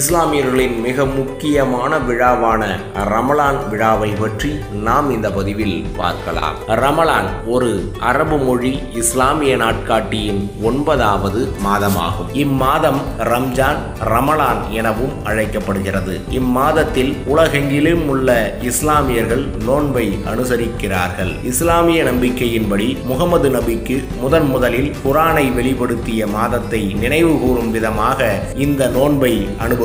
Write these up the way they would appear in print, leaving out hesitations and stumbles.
இஸ்லாமியர்களின் மிக முக்கியமான விழாவான ரமலான் விழாவை பற்றி நாம் இந்த பதிவில் பார்க்கலாம். ரமலான் ஒரு அரபு மொழி இஸ்லாமிய நாட்காட்டியின் 9வது மாதமாகும். இம்மாதம் ரம்ஜான், ரமலான் எனவும் அழைக்கப்படுகிறது. இம்மாதத்தில் உலகெங்கிலும் உள்ள இஸ்லாமியர்கள் நோன்பை அனுசரிக்கிறார்கள். இஸ்லாமிய நம்பிக்கையின்படி முகமது நபிக்கு முதலில் குரானை வெளிப்படுத்திய மாதத்தை நினைவு கூறும் விதமாக இந்த நோன்பை அனுபவிக்கிறார்கள்.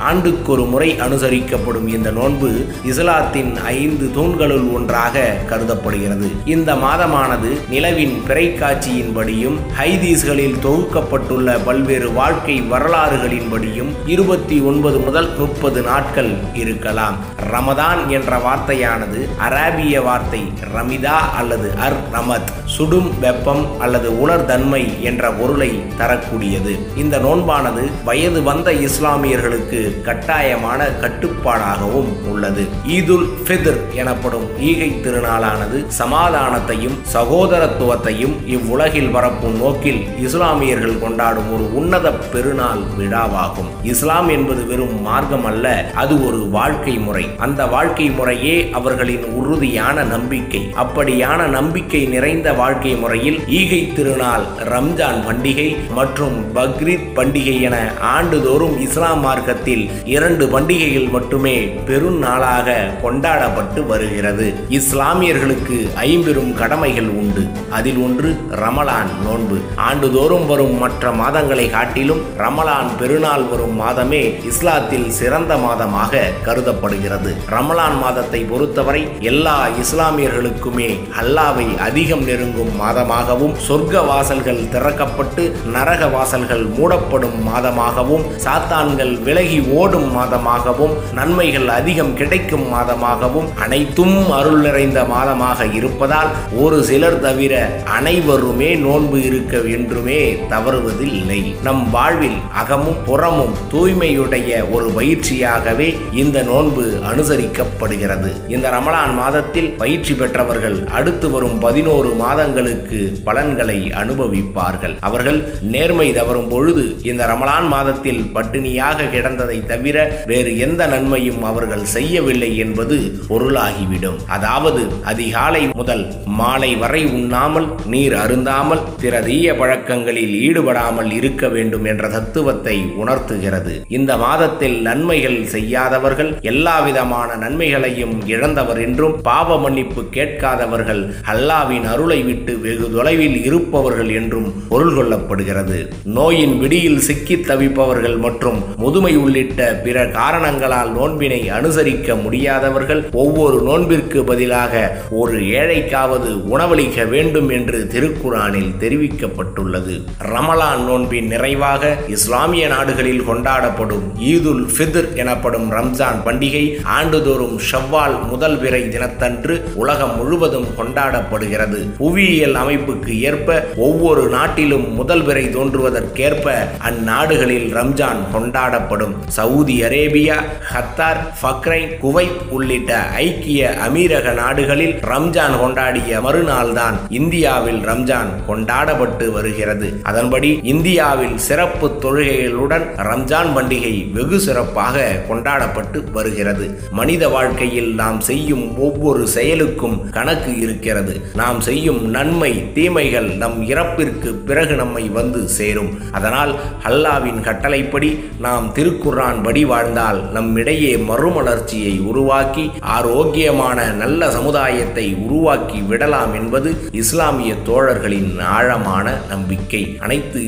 ஆண்டுக்கொரு முறை அனுசரிக்கப்படும் இந்த நோன்பு இஸ்லாத்தின் 5 தூண்களுள் ஒன்றாக கருதப்படுகிறது. இந்த மாதமானது நிலவின் பிறைக்காட்சியின்படியும் ஹதீஸ்களில் தொகுக்கப்பட்டுள்ள பல்வேறு வாழ்க்கை வரலாறுகளின்படியும் 29 முதல் 30 நாட்கள் இருக்கலாம். ரமதான் என்ற வார்த்தையானது அராபிய வார்த்தை ரமிதா அல்லது ரமத், சுடும் வெப்பம் அல்லது உலர் தன்மை என்ற பொருளை தரக்கூடியது. இந்த நோன்பானது வயது வந்த இஸ்லாமியர்களுக்கு கட்டாயமான கட்டுப்பாடாகவும் உள்ளது. ஈதுல் ஃபித்ர் எனப்படும் ஈகை திருநாளானது சமாதானத்தையும் சகோதரத்துவத்தையும் இவ்வுலகில் பரப்பும் நோக்கில் இஸ்லாமியர்கள் கொண்டாடும் ஒரு உன்னத பெருநாள் விழாவாகும். இஸ்லாம் என்பது வெறும் மார்க்கம் அல்ல, அது ஒரு வாழ்க்கை முறை. அந்த வாழ்க்கை முறையே அவர்களின் உறுதியான நம்பிக்கை. அப்படியான நம்பிக்கை நிறைந்த வாழ்க்கை முறையில் ஈகை திருநாள், ரம்ஜான் பண்டிகை மற்றும் பக்ரீத் பண்டிகை என ஆண்டுதோறும் இஸ்லாம் மார்க்கத்தில் 2 பண்டிகைகள் மட்டுமே பெருநாளாக கொண்டாடப்பட்டு வருகிறது. இஸ்லாமியர்களுக்கு 50 கடமைகள் உண்டு. அதில் ஒன்று ரமலான் நோன்பு. ஆண்டுதோறும் வரும் மற்ற மாதங்களை காட்டிலும் ரமலான் பெருநாள் வரும் மாதமே இஸ்லாத்தில் சிறந்த மாதமாக கருதப்படுகிறது. ரமலான் மாதத்தை பொறுத்தவரை எல்லா இஸ்லாமியர்களுக்குமே அல்லாஹ்வை அதிகம் நெருங்கும் மாதமாகவும், சொர்க்க வாசல்கள் திறக்கப்பட்டு நரக வாசல்கள் மூடப்படும் மாதமாகவும், சாத்தான்கள் விலகி ஓடும் மாதமாகவும், நன்மைகள் அதிகம் கிடைக்கும் மாதமாகவும், அனைத்தும் அருள் நிறைந்த மாதமாக இருப்பதால் ஒரு சிலர் தவிர அனைவருமே நோன்பு இருக்க என்றுமே தவறுவதில்லை. நம் வாழ்வில் அகமும் புறமும் தூய்மையுடைய ஒரு பயிற்சியாகவே இந்த நோன்பு அனுசரிக்கப்படுகிறது. இந்த ரமலான் மாதத்தில் பயிற்சி பெற்றவர்கள் அடுத்து வரும் 11 மாதங்களுக்கு பலன்களை அனுபவிப்பார்கள். அவர்கள் நேர்மை தவறும் பொழுது இந்த ரமலான் மாதத்தில் பட்டினியாக கிடந்ததை தவிர வேறு எந்த நன்மையும் அவர்கள் செய்யவில்லை என்பது பொருளாகிவிடும். அதாவது அதிகாலை முதல் மாலை வரை உண்ணாமல், நீர் அருந்தாமல், பிற தீய பழக்கங்களில் ஈடுபடாமல் இருக்க வேண்டும் என்ற தத்துவத்தை உணர்த்துகிறது. இந்த மாதத்தில் நன்மைகள் செய்யாதவர்கள் எல்லா விதமான நன்மைகளையும் இழந்தவர் என்றும், பாவ மன்னிப்பு கேட்காதவர்கள் அல்லாஹ்வின் அருளை விட்டு வெகு தொலைவில் இருப்பவர்கள் என்றும் பொருள் கொள்ளப்படுகிறது. நோயின் பிடியில் சிக்கி தவிப்பவர்கள் மற்றும் முதுமை உள்ளிட்ட பிற காரணங்களால் நோன்பினை அனுசரிக்க முடியாதவர்கள் ஒவ்வொரு நோன்பிற்கு பதிலாக ஒரு ஏழைக்காவது உணவளிக்க வேண்டும் என்று திருக்குரானில் தெரிவிக்கப்பட்டுள்ளது. ரமலான் நோன்பின் நிறைவாக இஸ்லாமிய நாடுகளில் கொண்டாடப்படும் ஈதுல் ஃபித்ர் எனப்படும் ரம்ஜான் பண்டிகை ஆண்டுதோறும் ஷவ்வால் முதல் பிறை தினத்தன்று உலகம் முழுவதும் கொண்டாடப்படுகிறது. புவியியல் அமைப்புக்கு ஏற்ப ஒவ்வொரு நாட்டிலும் முதல் பிறை தோன்றுவதற்கேற்ப அந்நாடுகளில் ரம்ஜான் கொண்டாடப்படும். Saudi Arabia, Qatar, Bahrain, Kuwait உள்ளிட்ட ஐக்கிய அமீரக நாடுகளில் ரம்ஜான் கொண்டாடிய மறுநாள் தான் இந்தியாவில் ரம்ஜான் கொண்டாடப்பட்டு வருகிறது. அதன்படி இந்தியாவில் சிறப்பு தொழுகைகளுடன் ரம்ஜான் பண்டிகை வெகு சிறப்பாக கொண்டாடப்பட்டு வருகிறது. மனித வாழ்க்கையில் நாம் செய்யும் ஒவ்வொரு செயலுக்கும் கணக்கு இருக்கிறது. நாம் செய்யும் நன்மை தீமைகள் நம் இறப்பிற்கு பிறகு நம்மை வந்து சேரும். அதனால் அல்லாஹ்வின் கட்டளைப்படி நாம் திருக்குர்ஆன் படி வாழ்ந்தால் நம்மிடையே மறுமலர்ச்சியை உருவாக்கி ஆரோக்கியமான நல்ல சமுதாயத்தை உருவாக்கி விடலாம் என்பது இஸ்லாமிய தோழர்களின் ஆழமான நம்பிக்கை. அனைத்து